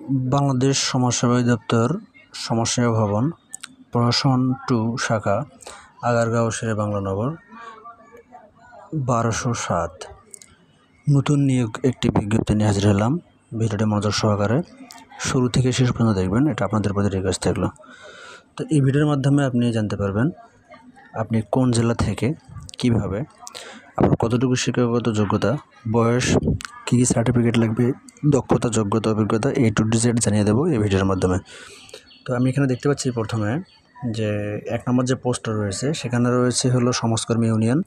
বাংলাদেশ সমাজসেবা অধিদপ্তর সমাজসেবা ভবন প্রশাসন 2 শাখা আগারগাঁও শেরেবাংলা নগর 1207 নতুন নিয়োগ একটি বিজ্ঞপ্তি নিয়ে হাজির হলাম। ভিডিওটি মনোযোগ সহকারে শুরু থেকে শেষ পর্যন্ত দেখবেন, এটা আপনাদের প্রতি রিকোয়েস্ট থাকলো। তো এই ভিডিওর মাধ্যমে আপনি জানতে পারবেন আপনি কোন জেলা থেকে কিভাবে, আপনার কতটুকু শিক্ষাগত যোগ্যতা, বয়স, কী সার্টিফিকেট লাগবে, দক্ষতা, যোগ্যতা, অভিজ্ঞতা A to Z জানিয়ে দেবো এই ভিডিওর মাধ্যমে। তো আমি এখানে দেখতে পাচ্ছি প্রথমে যে 1 নম্বর যে পোস্টটা রয়েছে সেখানে রয়েছে হলো সমাজকর্মী ইউনিয়ন,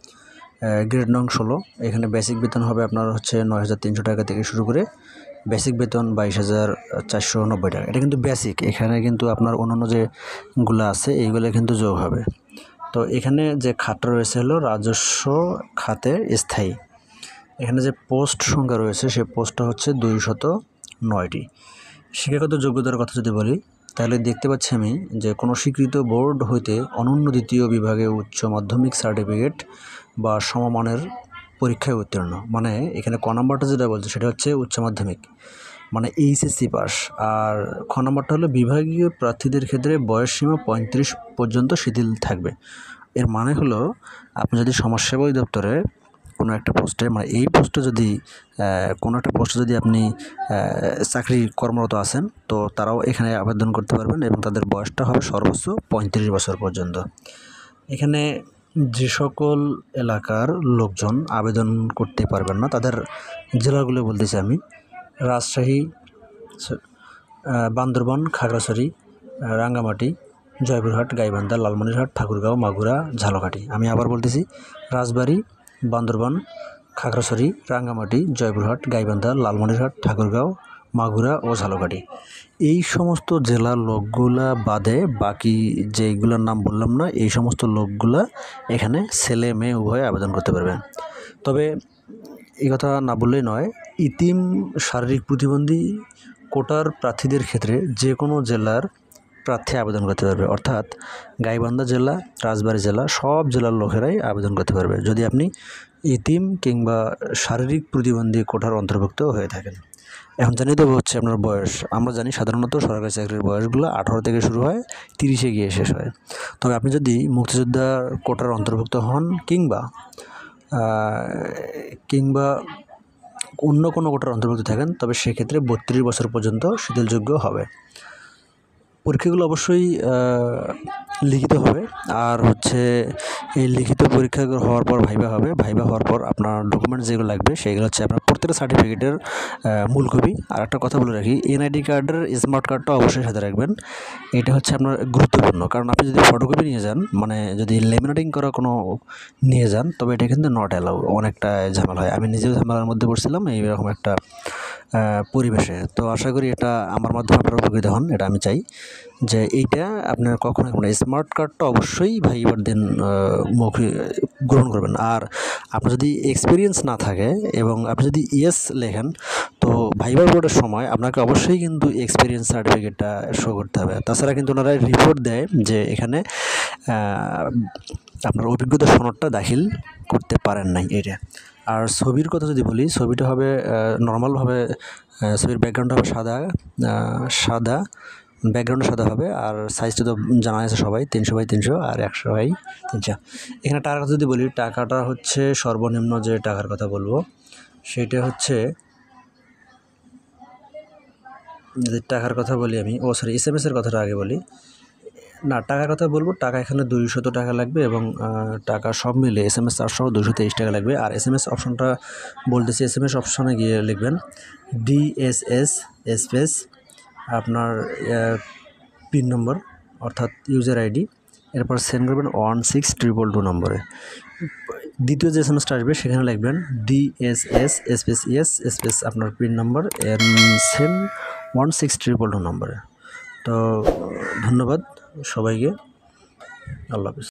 গ্রেড নং 16। এখানে বেসিক বেতন হবে আপনার হচ্ছে 9,300 টাকা থেকে শুরু করে বেসিক বেতন 22,490 টাকা। এটা কিন্তু বেসিক, এখানে কিন্তু আপনার অন্যান্য যেগুলো আছে এইগুলো কিন্তু যোগ হবে। তো এখানে যে খাতটা রয়েছে হলো রাজস্ব খাতে স্থায়ী। এখানে যে পোস্ট সংখ্যা রয়েছে সেই পোস্টটা হচ্ছে 209টি। শিক্ষাগত যোগ্যতার কথা যদি বলি তাহলে দেখতে পাচ্ছি আমি যে কোনো স্বীকৃত বোর্ড হইতে অনন্য দ্বিতীয় বিভাগে উচ্চ মাধ্যমিক সার্টিফিকেট বা সমমানের পরীক্ষায় উত্তীর্ণ, মানে এখানে ক নম্বরটা যেটা বলছে সেটা হচ্ছে উচ্চ মাধ্যমিক মানে HSC পাস, আর খ নম্বরটা হলো বিভাগীয় প্রার্থীদের ক্ষেত্রে বয়সসীমা 35 পর্যন্ত শিথিল থাকবে। এর মানে হলো আপনি যদি সমাজসেবা অধিদপ্তরে কোনো একটা পোস্টে, মানে এই পোস্টে যদি কোনো একটা পোস্টে যদি আপনি চাকরি কর্মরত আছেন তো তারাও এখানে আবেদন করতে পারবেন এবং তাদের বয়সটা হবে সর্বোচ্চ 35 বছর পর্যন্ত। এখানে যে সকল এলাকার লোকজন আবেদন করতে পারবেন না তাদের জেলাগুলো বলতেছি আমি: রাজশাহী, বান্দরবান, খাগড়াছড়ি, রাঙ্গামাটি, জয়পুরহাট, গাইবান্ধা, লালমনিরহাট, ঠাকুরগাঁও, মাগুরা, ঝালকাঠি। আমি আবার বলতেছি: রাজবাড়ী, বান্দরবান, খাগড়াছড়ি, রাঙ্গামাটি, জয়পুরহাট, গাইবান্ধা, লালমনিরহাট, ঠাকুরগাঁও, মাগুরা ও ঝালকাঠি। এই সমস্ত জেলার লোকগুলা বাদে বাকি যেগুলোর নাম বললাম না, এই সমস্ত লোকগুলা এখানে ছেলে মেয়ে উভয়ে আবেদন করতে পারবেন। তবে এই কথা না বললেই নয়, ইতিম, শারীরিক প্রতিবন্ধী কোটার প্রার্থীদের ক্ষেত্রে যে কোনো জেলার প্রার্থী আবেদন করতে পারবে, অর্থাৎ গাইবান্ধা জেলা, রাজবাড়ী জেলা, সব জেলার লোকেরাই আবেদন করতে পারবে যদি আপনি ইতিম কিংবা শারীরিক প্রতিবন্ধী কোটার অন্তর্ভুক্ত হয়ে থাকেন। এখন জানিয়ে দেবো হচ্ছে আপনার বয়স। আমরা জানি সাধারণত সরকারি চাকরির বয়সগুলো 18 থেকে শুরু হয়, 30-এ গিয়ে শেষ হয়। তবে আপনি যদি মুক্তিযোদ্ধা কোটার অন্তর্ভুক্ত হন কিংবা অন্য কোনো কোটার অন্তর্ভুক্ত থাকেন তবে সেক্ষেত্রে 32 বছর পর্যন্ত শিথিলযোগ্য হবে। পরীক্ষাগুলো অবশ্যই লিখিত হবে, আর হচ্ছে এই লিখিত পরীক্ষা হওয়ার পর ভাইভা হবে। ভাইভা হওয়ার পর আপনার ডকুমেন্টস যেগুলো লাগবে সেগুলো হচ্ছে আপনার প্রত্যেকটা সার্টিফিকেটের মূল কপি। আর একটা কথা বলে রাখি, NID কার্ডের স্মার্ট কার্ডটা অবশ্যই সাথে রাখবেন। এটা হচ্ছে আপনার গুরুত্বপূর্ণ, কারণ আপনি যদি ফটোকপি নিয়ে যান, মানে যদি লেমিনেটিং করা কোনো নিয়ে যান, তবে এটা কিন্তু নট অ্যালাউ, অনেকটা ঝামেলা হয়। আমি নিজেও ঝামেলার মধ্যে পড়ছিলাম এইরকম একটা পরিবেশে। তো আশা করি এটা আমার মাধ্যমে আপনারা উপকৃত হন, এটা আমি চাই যে এইটা আপনার কখনো স্মার্ট কার্ডটা অবশ্যই ভাইবার দিন গ্রহণ করবেন। আর আপনার যদি এক্সপিরিয়েন্স না থাকে এবং আপনি যদি ইয়েস লেখেন তো ভাইবার বোর্ডের সময় আপনাকে অবশ্যই কিন্তু এক্সপিরিয়েন্স সার্টিফিকেটটা শো করতে হবে। তাছাড়া কিন্তু ওনারা রিপোর্ট দেয় যে এখানে আপনার অভিজ্ঞতা সনদটা দাখিল করতে পারেন নাই এটা। আর ছবির কথা যদি বলি, ছবিটা হবে নর্মালভাবে, ছবির ব্যাকগ্রাউন্ডটা হবে সাদা ব্যাকগ্রাউন্ডে সাদা হবে। আর সাইজটা তো জানা আছে সবাই, 300x300 আর 100x300। এখানে টাকার কথা যদি বলি, টাকাটা হচ্ছে সর্বনিম্ন যে টাকার কথা বলবো সেটা হচ্ছে, যদি টাকার কথা বলি আমি, SMS এর কথাটা আগে বলি। না, টাকার কথা বলবো, টাকা এখানে 200 টাকা লাগবে এবং টাকা সব মিলে SMS চার্জ সহ 223 টাকা লাগবে। আর SMS অপশনটা বলতেছি, SMS অপশনে গিয়ে লিখবেন DSS স্পেস আপনার পিন নম্বর অর্থাৎ ইউজার ID, এরপর সেন্ড করবেন 16222 নম্বরে। দ্বিতীয় যে SMS আসবে সেখানে লিখবেন DSS স্পেস ইয়েস স্পেস আপনার পিন নম্বর সেন্ড 16222 নম্বরে। তো ধন্যবাদ সবাইকে, আল্লাহ হাফেজ।